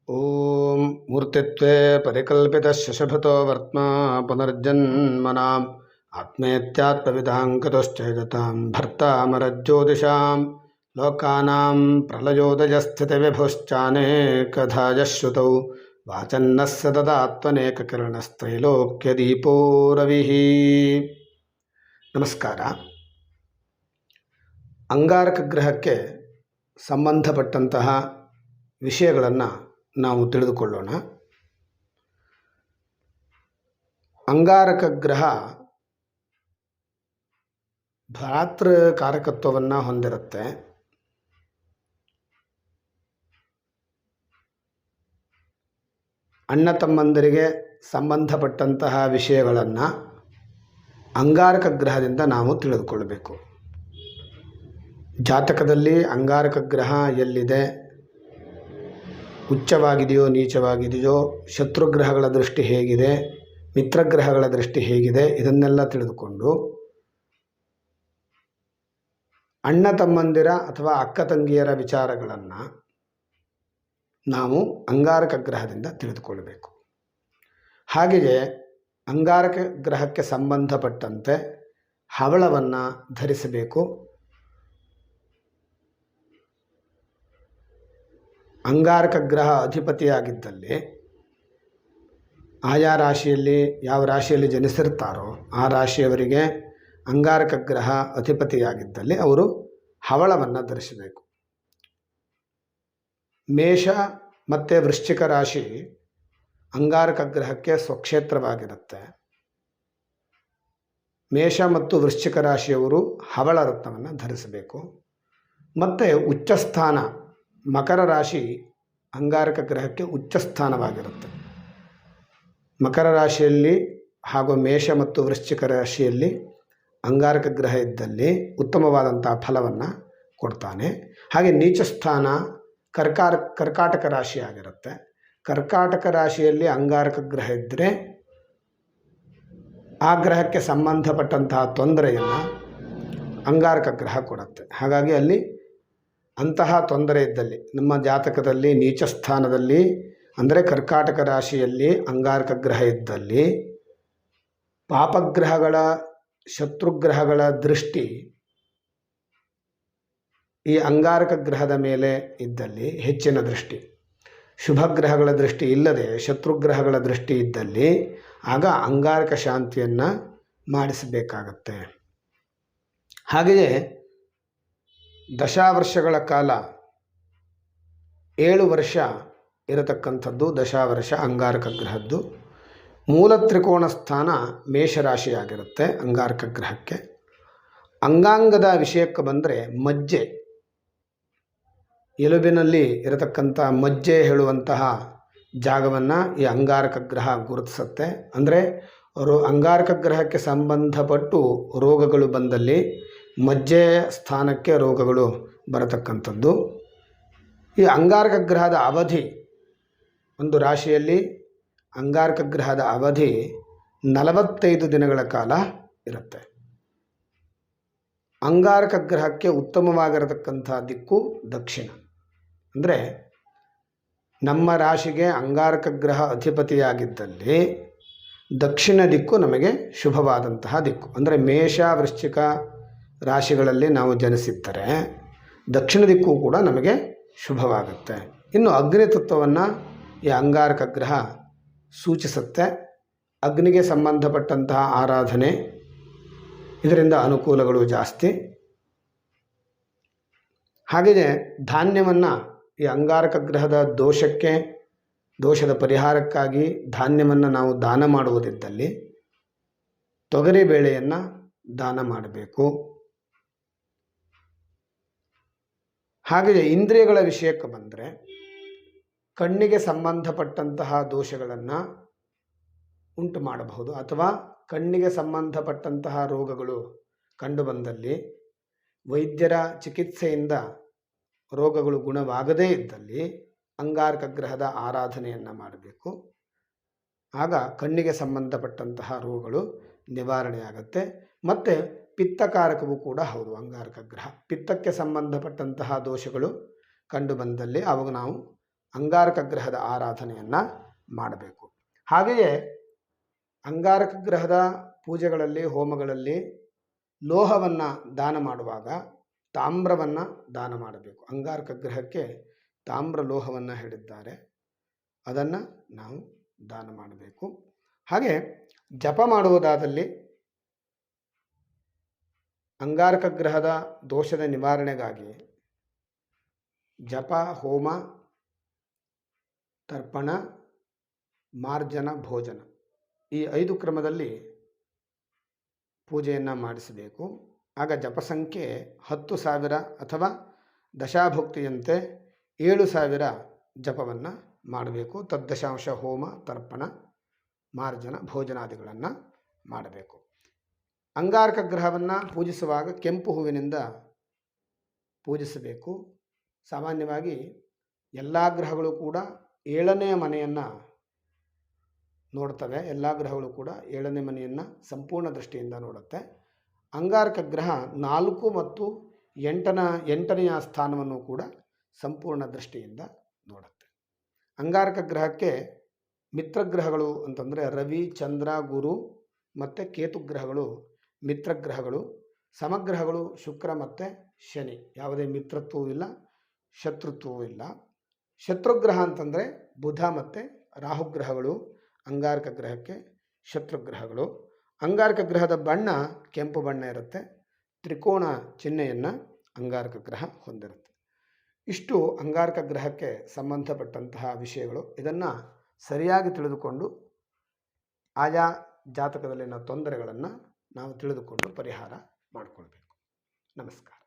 ಓಂ ಮೂರ್ತಿತ್ವೇ ಪರಿಕಲ್ಪಿತಸ್ಯ ಶುಭತೋ ವರ್ತ್ಮಾ ಪುನರ್ಜನ್ಮನಾಂ ಆತ್ಮೇತ್ಯಾತ್ಮವಿದಾಂಕತಶ್ಚೇದತಾಂ ಭರ್ತಾಮರಜ್ಯೋತಿಷಾಂ ಲೋಕಾನಾಂ ಪ್ರಳಯೋದಯಸ್ಥಿತಿವಿಭುಶ್ಚಾನೇಕಧಾ ಯಶ್ರುತೌ ವಾಚನ್ನಃ ಸತತಾತ್ಮನೇಕಕಿರಣಸ್ತ್ರೈಲೋಕ್ಯದೀಪೋ ರವಿಃ. ನಮಸ್ಕಾರ. ಅಂಗಾರಕ ಗ್ರಹಕ್ಕೆ ಸಂಬಂಧಪಟ್ಟಂತಹ ವಿಷಯಗಳನ್ನು ನಾವು ತಿಳಿದುಕೊಳ್ಳೋಣ. ಅಂಗಾರಕ ಗ್ರಹ ಭ್ರಾತೃಕಾರಕತ್ವವನ್ನು ಹೊಂದಿರುತ್ತೆ. ಅಣ್ಣ ತಮ್ಮಂದಿರಿಗೆ ಸಂಬಂಧಪಟ್ಟಂತಹ ವಿಷಯಗಳನ್ನು ಅಂಗಾರಕ ಗ್ರಹದಿಂದ ನಾವು ತಿಳಿದುಕೊಳ್ಳಬೇಕು. ಜಾತಕದಲ್ಲಿ ಅಂಗಾರಕ ಗ್ರಹ ಎಲ್ಲಿದೆ, ಉಚ್ಚವಾಗಿದೆಯೋ ನೀಚವಾಗಿದೆಯೋ, ಶತ್ರುಗ್ರಹಗಳ ದೃಷ್ಟಿ ಹೇಗಿದೆ, ಮಿತ್ರಗ್ರಹಗಳ ದೃಷ್ಟಿ ಹೇಗಿದೆ, ಇದನ್ನೆಲ್ಲ ತಿಳಿದುಕೊಂಡು ಅಣ್ಣ ತಮ್ಮಂದಿರ ಅಥವಾ ಅಕ್ಕ ತಂಗಿಯರ ವಿಚಾರಗಳನ್ನು ನಾವು ಅಂಗಾರಕ ಗ್ರಹದಿಂದ ತಿಳಿದುಕೊಳ್ಳಬೇಕು. ಹಾಗೆಯೇ ಅಂಗಾರಕ ಗ್ರಹಕ್ಕೆ ಸಂಬಂಧಪಟ್ಟಂತೆ ಹವಳವನ್ನು ಧರಿಸಬೇಕು. ಅಂಗಾರಕ ಗ್ರಹ ಅಧಿಪತಿಯಾಗಿದ್ದಲ್ಲಿ ಆಯಾ ರಾಶಿಯಲ್ಲಿ ಯಾವ ರಾಶಿಯಲ್ಲಿ ಜನಿಸಿರ್ತಾರೋ ಆ ರಾಶಿಯವರಿಗೆ ಅಂಗಾರಕ ಗ್ರಹ ಅಧಿಪತಿಯಾಗಿದ್ದಲ್ಲಿ ಅವರು ಹವಳವನ್ನು ಧರಿಸಬೇಕು. ಮೇಷ ಮತ್ತು ವೃಶ್ಚಿಕ ರಾಶಿ ಅಂಗಾರಕ ಗ್ರಹಕ್ಕೆ ಸ್ವಕ್ಷೇತ್ರವಾಗಿರುತ್ತೆ. ಮೇಷ ಮತ್ತು ವೃಶ್ಚಿಕ ರಾಶಿಯವರು ಹವಳ ರತ್ನವನ್ನು ಧರಿಸಬೇಕು. ಮತ್ತು ಉಚ್ಚಸ್ಥಾನ ಮಕರ ರಾಶಿ ಅಂಗಾರಕ ಗ್ರಹಕ್ಕೆ ಉಚ್ಚಸ್ಥಾನವಾಗಿರುತ್ತೆ. ಮಕರ ರಾಶಿಯಲ್ಲಿ ಹಾಗೂ ಮೇಷ ಮತ್ತು ವೃಶ್ಚಿಕ ರಾಶಿಯಲ್ಲಿ ಅಂಗಾರಕ ಗ್ರಹ ಇದ್ದಲ್ಲಿ ಉತ್ತಮವಾದಂಥ ಫಲವನ್ನು ಕೊಡ್ತಾನೆ. ಹಾಗೆ ನೀಚಸ್ಥಾನ ಕರ್ಕಾಟಕ ರಾಶಿ ಆಗಿರುತ್ತೆ. ಕರ್ಕಾಟಕ ರಾಶಿಯಲ್ಲಿ ಅಂಗಾರಕ ಗ್ರಹ ಇದ್ದರೆ ಆ ಗ್ರಹಕ್ಕೆ ಸಂಬಂಧಪಟ್ಟಂತಹ ತೊಂದರೆಯನ್ನು ಅಂಗಾರಕ ಗ್ರಹ ಕೊಡುತ್ತೆ. ಹಾಗಾಗಿ ಅಲ್ಲಿ ಅಂತಹ ತೊಂದರೆ ಇದ್ದಲ್ಲಿ ನಮ್ಮ ಜಾತಕದಲ್ಲಿ ನೀಚ ಸ್ಥಾನದಲ್ಲಿ ಅಂದರೆ ಕರ್ಕಾಟಕ ರಾಶಿಯಲ್ಲಿ ಅಂಗಾರಕ ಗ್ರಹ ಇದ್ದಲ್ಲಿ ಪಾಪಗ್ರಹಗಳ ಶತ್ರುಗ್ರಹಗಳ ದೃಷ್ಟಿ ಈ ಅಂಗಾರಕ ಗ್ರಹದ ಮೇಲೆ ಇದ್ದಲ್ಲಿ ಹೆಚ್ಚಿನ ದೃಷ್ಟಿ, ಶುಭ ಗ್ರಹಗಳ ದೃಷ್ಟಿ ಇಲ್ಲದೆ ಶತ್ರುಗ್ರಹಗಳ ದೃಷ್ಟಿ ಇದ್ದಲ್ಲಿ ಆಗ ಅಂಗಾರಕ ಶಾಂತಿಯನ್ನು ಮಾಡಿಸಬೇಕಾಗತ್ತೆ. ಹಾಗೆಯೇ ದಶಾವರ್ಷಗಳ ಕಾಲ 7 ವರ್ಷ ಇರತಕ್ಕಂಥದ್ದು ದಶಾವರ್ಷ ಅಂಗಾರಕ ಗ್ರಹದ್ದು. ಮೂಲ ತ್ರಿಕೋಣ ಸ್ಥಾನ ಮೇಷರಾಶಿಯಾಗಿರುತ್ತೆ ಅಂಗಾರಕ ಗ್ರಹಕ್ಕೆ. ಅಂಗಾಂಗದ ವಿಷಯಕ್ಕೆ ಬಂದರೆ ಮಜ್ಜೆ, ಎಲುಬಿನಲ್ಲಿ ಇರತಕ್ಕಂಥ ಮಜ್ಜೆ ಹೇಳುವಂತಹ ಜಾಗವನ್ನು ಈ ಅಂಗಾರಕ ಗ್ರಹ ಗುರುತಿಸುತ್ತೆ. ಅಂದರೆ ಅಂಗಾರಕ ಗ್ರಹಕ್ಕೆ ಸಂಬಂಧಪಟ್ಟು ರೋಗಗಳು ಬಂದಲ್ಲಿ ಮಜ್ಜೆ ಸ್ಥಾನಕ್ಕೆ ರೋಗಗಳು ಬರತಕ್ಕಂಥದ್ದು. ಈ ಅಂಗಾರಕ ಗ್ರಹದ ಅವಧಿ, ಒಂದು ರಾಶಿಯಲ್ಲಿ ಅಂಗಾರಕ ಗ್ರಹದ ಅವಧಿ 45 ದಿನಗಳ ಕಾಲ ಇರುತ್ತೆ. ಅಂಗಾರಕ ಗ್ರಹಕ್ಕೆ ಉತ್ತಮವಾಗಿರತಕ್ಕಂಥ ದಿಕ್ಕು ದಕ್ಷಿಣ. ಅಂದರೆ ನಮ್ಮ ರಾಶಿಗೆ ಅಂಗಾರಕ ಗ್ರಹ ಅಧಿಪತಿಯಾಗಿದ್ದಲ್ಲಿ ದಕ್ಷಿಣ ದಿಕ್ಕು ನಮಗೆ ಶುಭವಾದಂತಹ ದಿಕ್ಕು. ಅಂದರೆ ಮೇಷ ವೃಶ್ಚಿಕ ರಾಶಿಗಳಲ್ಲಿ ನಾವು ಜನಿಸಿದ್ದರೆ ದಕ್ಷಿಣ ದಿಕ್ಕು ಕೂಡ ನಮಗೆ ಶುಭವಾಗುತ್ತೆ. ಇನ್ನು ಅಗ್ನಿ ತತ್ವವನ್ನು ಈ ಅಂಗಾರಕ ಗ್ರಹ ಸೂಚಿಸುತ್ತೆ. ಅಗ್ನಿಗೆ ಸಂಬಂಧಪಟ್ಟಂತಹ ಆರಾಧನೆ, ಇದರಿಂದ ಅನುಕೂಲಗಳು ಜಾಸ್ತಿ. ಹಾಗೆಯೇ ಧಾನ್ಯವನ್ನು ಈ ಅಂಗಾರಕ ಗ್ರಹದ ದೋಷದ ಪರಿಹಾರಕ್ಕಾಗಿ ಧಾನ್ಯವನ್ನು ನಾವು ದಾನ ಮಾಡುವುದಿದ್ದಲ್ಲಿ ತೊಗರಿ ಬೇಳೆಯನ್ನು ದಾನ ಮಾಡಬೇಕು. ಹಾಗೆಯೇ ಇಂದ್ರಿಯಗಳ ವಿಷಯಕ್ಕೆ ಬಂದರೆ ಕಣ್ಣಿಗೆ ಸಂಬಂಧಪಟ್ಟಂತಹ ದೋಷಗಳನ್ನು ಉಂಟು ಮಾಡಬಹುದು, ಅಥವಾ ಕಣ್ಣಿಗೆ ಸಂಬಂಧಪಟ್ಟಂತಹ ರೋಗಗಳು ಕಂಡುಬಂದಲ್ಲಿ ವೈದ್ಯರ ಚಿಕಿತ್ಸೆಯಿಂದ ರೋಗಗಳು ಗುಣವಾಗದೇ ಇದ್ದಲ್ಲಿ ಅಂಗಾರಕ ಗ್ರಹದ ಆರಾಧನೆಯನ್ನು ಮಾಡಬೇಕು. ಆಗ ಕಣ್ಣಿಗೆ ಸಂಬಂಧಪಟ್ಟಂತಹ ರೋಗಗಳು ನಿವಾರಣೆಯಾಗುತ್ತೆ. ಮತ್ತು ಪಿತ್ತಕಾರಕವೂ ಕೂಡ ಹೌದು ಅಂಗಾರಕ ಗ್ರಹ. ಪಿತ್ತಕ್ಕೆ ಸಂಬಂಧಪಟ್ಟಂತಹ ದೋಷಗಳು ಕಂಡುಬಂದಲ್ಲಿ ಆವಾಗ ನಾವು ಅಂಗಾರಕ ಗ್ರಹದ ಆರಾಧನೆಯನ್ನು ಮಾಡಬೇಕು. ಹಾಗೆಯೇ ಅಂಗಾರಕ ಗ್ರಹದ ಪೂಜೆಗಳಲ್ಲಿ, ಹೋಮಗಳಲ್ಲಿ ಲೋಹವನ್ನು ದಾನ ಮಾಡುವಾಗ ತಾಮ್ರವನ್ನು ದಾನ ಮಾಡಬೇಕು. ಅಂಗಾರಕ ಗ್ರಹಕ್ಕೆ ತಾಮ್ರ ಲೋಹವನ್ನು ಹೇಳಿದ್ದಾರೆ, ಅದನ್ನು ನಾವು ದಾನ ಮಾಡಬೇಕು. ಹಾಗೆ ಜಪ ಮಾಡುವುದಾದಲ್ಲಿ ಅಂಗಾರಕ ಗ್ರಹದ ದೋಷದ ನಿವಾರಣೆಗಾಗಿ ಜಪ, ಹೋಮ, ತರ್ಪಣ, ಮಾರ್ಜನ, ಭೋಜನ ಈ 5 ಕ್ರಮದಲ್ಲಿ ಪೂಜೆಯನ್ನು ಮಾಡಿಸಬೇಕು. ಆಗ ಜಪಸಂಖ್ಯೆ 10,000 ಅಥವಾ ದಶಾಭುಕ್ತಿಯಂತೆ 7,000 ಜಪವನ್ನು ಮಾಡಬೇಕು. ತದ್ದಶಾಂಶ ಹೋಮ, ತರ್ಪಣ, ಮಾರ್ಜನ, ಭೋಜನಾದಿಗಳನ್ನು ಮಾಡಬೇಕು. ಅಂಗಾರಕ ಗ್ರಹವನ್ನು ಪೂಜಿಸುವಾಗ ಕೆಂಪು ಹೂವಿನಿಂದ ಪೂಜಿಸಬೇಕು. ಸಾಮಾನ್ಯವಾಗಿ ಎಲ್ಲ ಗ್ರಹಗಳು ಕೂಡ 7ನೇ ಮನೆಯನ್ನು ನೋಡ್ತವೆ. ಎಲ್ಲ ಗ್ರಹಗಳು ಕೂಡ 7ನೇ ಮನೆಯನ್ನು ಸಂಪೂರ್ಣ ದೃಷ್ಟಿಯಿಂದ ನೋಡುತ್ತೆ. ಅಂಗಾರಕ ಗ್ರಹ 4 ಮತ್ತು 8ನೆಯ ಸ್ಥಾನವನ್ನು ಕೂಡ ಸಂಪೂರ್ಣ ದೃಷ್ಟಿಯಿಂದ ನೋಡುತ್ತೆ. ಅಂಗಾರಕ ಗ್ರಹಕ್ಕೆ ಮಿತ್ರಗ್ರಹಗಳು ಅಂತಂದರೆ ರವಿ, ಚಂದ್ರ, ಗುರು ಮತ್ತು ಕೇತು ಗ್ರಹಗಳು ಮಿತ್ರಗ್ರಹಗಳು. ಸಮಗ್ರಹಗಳು ಶುಕ್ರ ಮತ್ತು ಶನಿ. ಯಾವುದೇ ಮಿತ್ರತ್ವವೂ ಇಲ್ಲ, ಶತ್ರುತ್ವವೂ ಇಲ್ಲ. ಶತ್ರುಗ್ರಹ ಅಂತಂದರೆ ಬುಧ ಮತ್ತು ರಾಹುಗ್ರಹಗಳು ಅಂಗಾರಕ ಗ್ರಹಕ್ಕೆ ಶತ್ರುಗ್ರಹಗಳು. ಅಂಗಾರಕ ಗ್ರಹದ ಬಣ್ಣ ಕೆಂಪು ಬಣ್ಣ ಇರುತ್ತೆ. ತ್ರಿಕೋಣ ಚಿಹ್ನೆಯನ್ನು ಅಂಗಾರಕ ಗ್ರಹ ಹೊಂದಿರುತ್ತೆ. ಇಷ್ಟು ಅಂಗಾರಕ ಗ್ರಹಕ್ಕೆ ಸಂಬಂಧಪಟ್ಟಂತಹ ವಿಷಯಗಳು. ಇದನ್ನು ಸರಿಯಾಗಿ ತಿಳಿದುಕೊಂಡು ಆಯಾ ಜಾತಕದಲ್ಲಿನ ತೊಂದರೆಗಳನ್ನು ನಾವು ತಿಳಿದುಕೊಂಡು ಪರಿಹಾರ ಮಾಡಿಕೊಳ್ಬೇಕು. ನಮಸ್ಕಾರ.